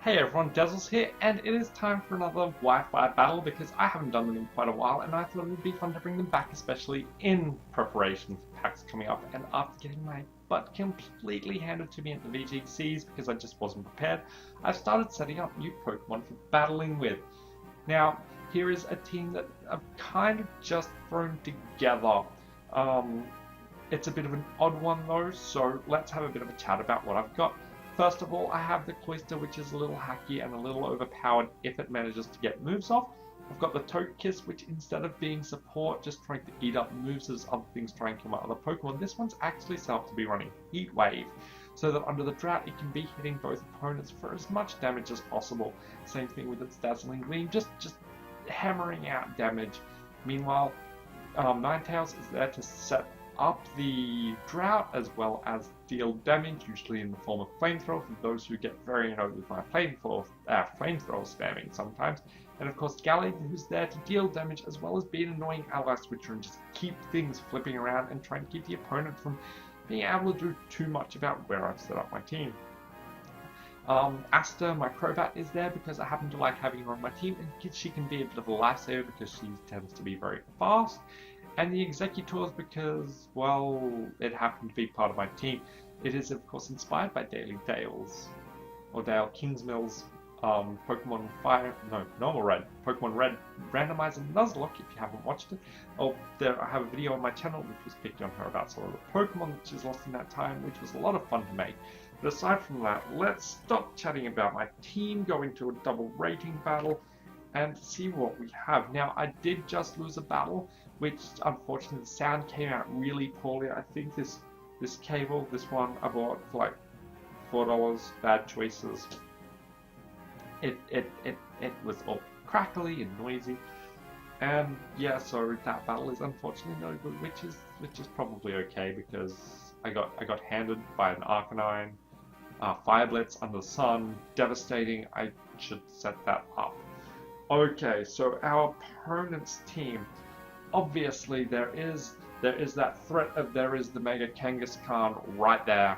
Hey everyone, Dazzles here, and it is time for another Wi-Fi battle because I haven't done them in quite a while, and I thought it would be fun to bring them back, especially in preparation for packs coming up. And after getting my butt completely handed to me at the VGCs because I just wasn't prepared, I've started setting up new Pokemon for battling with. Now, here is a team that I've kind of just thrown together. Um, it's a bit of an odd one though, so let's have a bit of a chat about what I've got. First of all, I have the Cloister, which is a little hacky and a little overpowered if it manages to get moves off. I've got the Togekiss, which instead of being support, just trying to eat up moves as other things try and come out of the Pokemon, this one's actually set up to be running Heat Wave, so that under the drought it can be hitting both opponents for as much damage as possible. Same thing with its Dazzling Gleam, just hammering out damage. Meanwhile, Ninetales is there to set up the drought as well as deal damage, usually in the form of flamethrower for those who get very annoyed with my flamethrower spamming sometimes. And of course Gallade, who's there to deal damage as well as be an annoying ally switcher and just keep things flipping around and trying to keep the opponent from being able to do too much about where I've set up my team. Asta, my Crobat, is there because I happen to like having her on my team, and she can be a bit of a lifesaver because she tends to be very fast. And the Executors because, well, it happened to be part of my team. It is, of course, inspired by Dale's, or Dale Kingsmill's Pokemon Fire, no, Normal Red, Pokemon Red Randomizer Nuzlocke, if you haven't watched it. Oh, there, I have a video on my channel which was picked on her about some of the Pokemon that she's lost in that time, which was a lot of fun to make. But aside from that, let's stop chatting about my team, go into a double rating battle, and see what we have. Now, I did just lose a battle, which unfortunately the sound came out really poorly. I think this cable, this one I bought for like $4, bad choices. It was all crackly and noisy, and yeah, so that battle is unfortunately no good, which is probably okay because I got handed by an Arcanine, Fire Blitz under the sun, devastating. I should set that up. Okay, so our opponent's team. Obviously, there is that threat of there is the Mega Kangaskhan right there.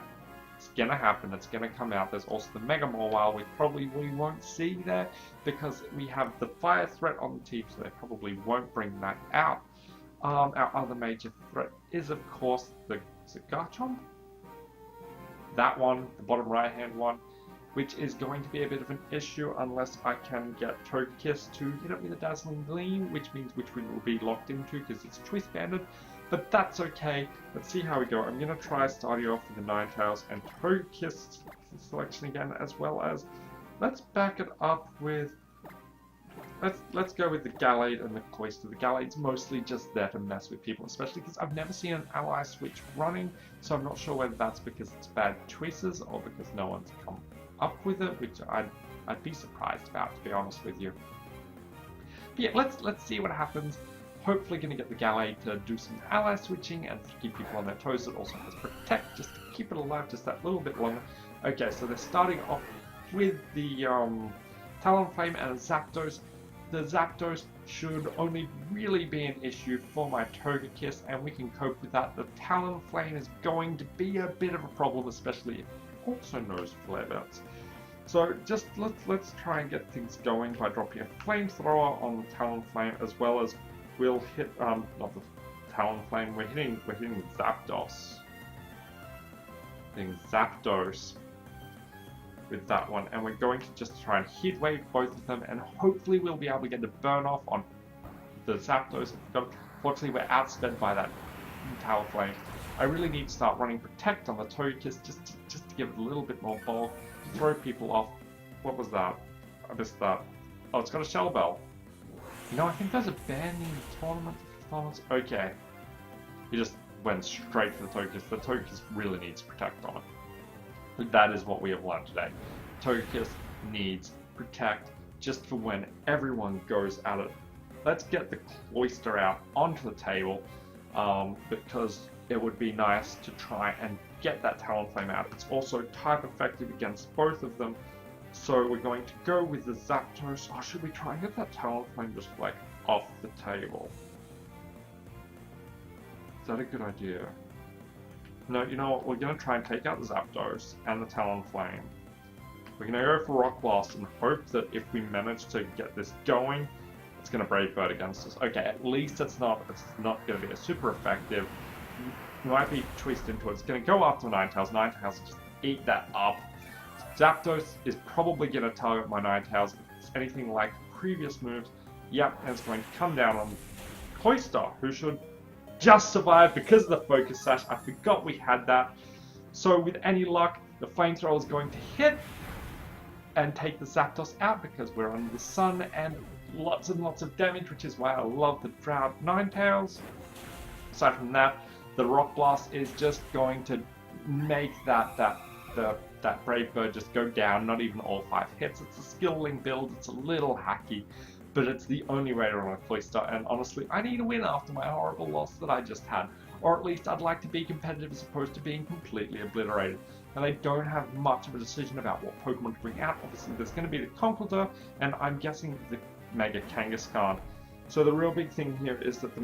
It's gonna happen. It's gonna come out. There's also the Mega Mawile, which probably we won't see there because we have the fire threat on the team, so they probably won't bring that out. Our other major threat is, of course, the Garchomp. That one, the bottom right-hand one, which is going to be a bit of an issue unless I can get Togekiss to hit it with a Dazzling Gleam, which means which one will be locked into because it's choice banded, but that's okay. Let's see how we go. I'm going to try starting off with the Ninetales and Togekiss selection again, as well as let's back it up with let's go with the Gallade and the Cloister. The Gallade's mostly just there to mess with people, especially because I've never seen an ally switch running, so I'm not sure whether that's because it's bad choices or because no one's come up with it, which I'd be surprised about, to be honest with you. But yeah, let's see what happens. Hopefully going to get the Gallade to do some ally switching and keep people on their toes. It also has Protect, just to keep it alive just that little bit longer. Okay, so they're starting off with the Talonflame and a Zapdos. The Zapdos should only really be an issue for my Togekiss, and we can cope with that. The Talonflame is going to be a bit of a problem, especially if it also knows Flare Belts. So just let's try and get things going by dropping a Flamethrower on the Talonflame, as well as we'll hit not the Talonflame. We're hitting Zapdos. Hitting Zapdos with that one, and we're going to just try and Heat Wave both of them, and hopefully we'll be able to get the burn off on the Zapdos. Fortunately, we're outsped by that Talonflame. I really need to start running Protect on the Togekiss just to give it a little bit more bulk, to throw people off. What was that? I missed that. Oh, it's got a Shell Bell. You know, I think there's a ban in the tournament. Okay. He just went straight for the Togekiss. The Togekiss really needs Protect on it. That is what we have learned today. Togekiss needs Protect just for when everyone goes at it. Let's get the Cloister out onto the table because it would be nice to try and get that Talonflame out. It's also type effective against both of them, so we're going to go with the Zapdos. Or should we try and get that Talonflame just like off the table? Is that a good idea? No, you know what, we're going to try and take out the Zapdos and the Talonflame. We're going to go for Rock Blast and hope that if we manage to get this going, it's going to Brave Bird against us. Okay, at least it's not going to be a super effective. Might be twisted into it. It's going to go after Ninetales. Ninetales will just eat that up. Zapdos is probably going to target my Ninetales. If it's anything like previous moves, yep, and it's going to come down on Cloyster, who should just survive because of the Focus Sash. I forgot we had that. So with any luck, the Flamethrower is going to hit and take the Zapdos out because we're under the sun and lots and lots of damage, which is why I love the Drought Ninetales. Aside from that, the Rock Blast is just going to make that Brave Bird just go down, not even all 5 hits. It's a skilling build, it's a little hacky, but it's the only way to run a Cloyster, and honestly, I need a win after my horrible loss that I just had. Or at least I'd like to be competitive as opposed to being completely obliterated. And they don't have much of a decision about what Pokemon to bring out. Obviously, there's going to be the Conkeldurr, and I'm guessing the Mega Kangaskhan. So the real big thing here is that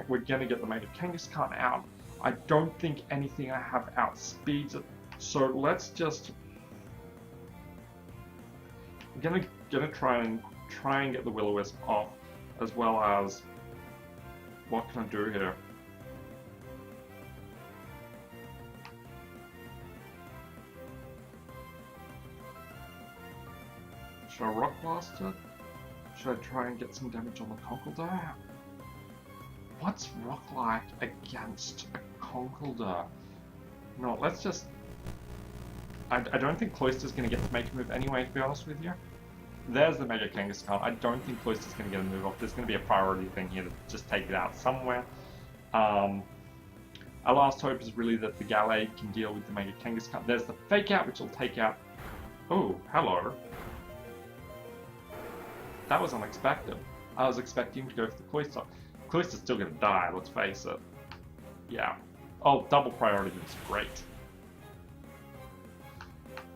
we're going to get the Mega Kangaskhan out. I don't think anything I have outspeeds it. So let's just... I'm gonna try and get the Will-O-Wisp off, as well as... What can I do here? Should I Rock Blast it? Should I try and get some damage on the Conkeldurr? What's Rock like against a Conkeldurr? No, let's just... I don't think Cloyster's going to get to make a move anyway, to be honest with you. There's the Mega Kangaskhan. I don't think Cloyster's going to get a move off. There's going to be a priority thing here to just take it out somewhere. Our last hope is really that the Gallade can deal with the Mega Kangaskhan. There's the Fake Out, which will take out... Oh, hello. That was unexpected. I was expecting him to go for the Cloyster. Cloyster's still going to die, let's face it. Yeah. Oh, double priority is great.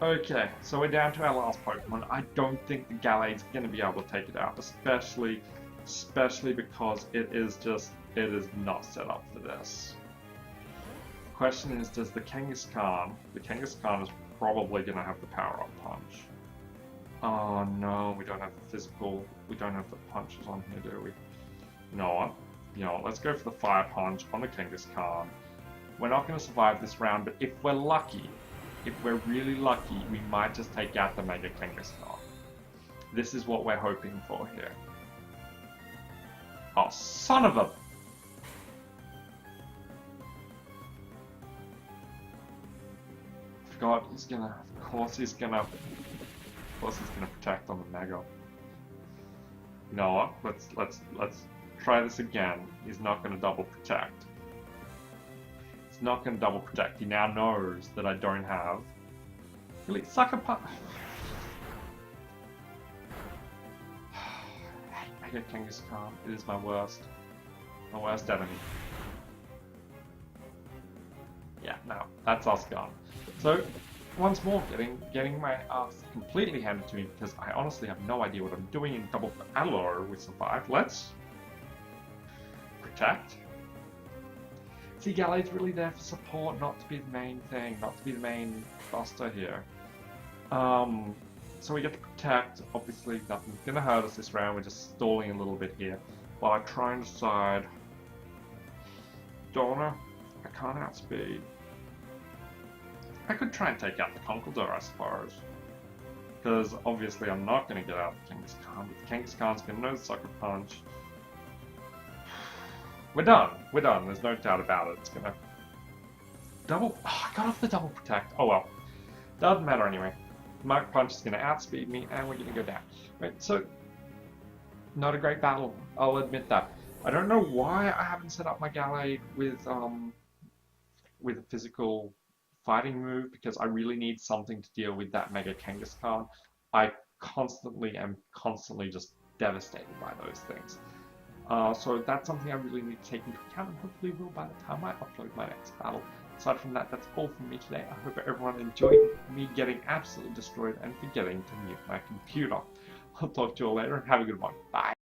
Okay, so we're down to our last Pokemon. I don't think the Gallade's going to be able to take it out, especially because it is not set up for this. The question is, does the Kangaskhan is probably going to have the Power-Up Punch. Oh no, we don't have the punches on here, do we? You know what, let's go for the Fire Punch on the Kangaskhan. We're not going to survive this round, but if we're lucky, if we're really lucky, we might just take out the Mega Kangaskhan. This is what we're hoping for here. Oh, son of a... God, of course he's gonna protect on the Mega. You know what? Let's try this again. He's not gonna double protect. He's not gonna double protect. He now knows that I don't have. Really, Sucker Punch. Mega Kangaskhan. It is my worst enemy. Yeah, no, that's us gone. So, once more, getting my ass completely handed to me because I honestly have no idea what I'm doing in double. Hello, we survived. Let's protect. See, Gallade's really there for support, not to be the main thing, not to be the main buster here. So we get to protect. Obviously, nothing's gonna hurt us this round. We're just stalling a little bit here while I try and decide. Donna, I can't outspeed. I could try and take out the Conkeldurr, I suppose. Because obviously I'm not going to get out the Kangaskhan, but the Kangaskhan's going to know the Sucker Punch. We're done. There's no doubt about it. It's going to... Double... Oh, I got off the double protect. Oh well. Doesn't matter anyway. Mark Punch is going to outspeed me, and we're going to go down. Right, so... Not a great battle, I'll admit that. I don't know why I haven't set up my Gallade with a physical fighting move, because I really need something to deal with that Mega Kangaskhan. I am constantly just devastated by those things. So that's something I really need to take into account, and hopefully will by the time I upload my next battle. Aside from that, that's all from me today. I hope everyone enjoyed me getting absolutely destroyed and forgetting to mute my computer. I'll talk to you all later and have a good one. Bye.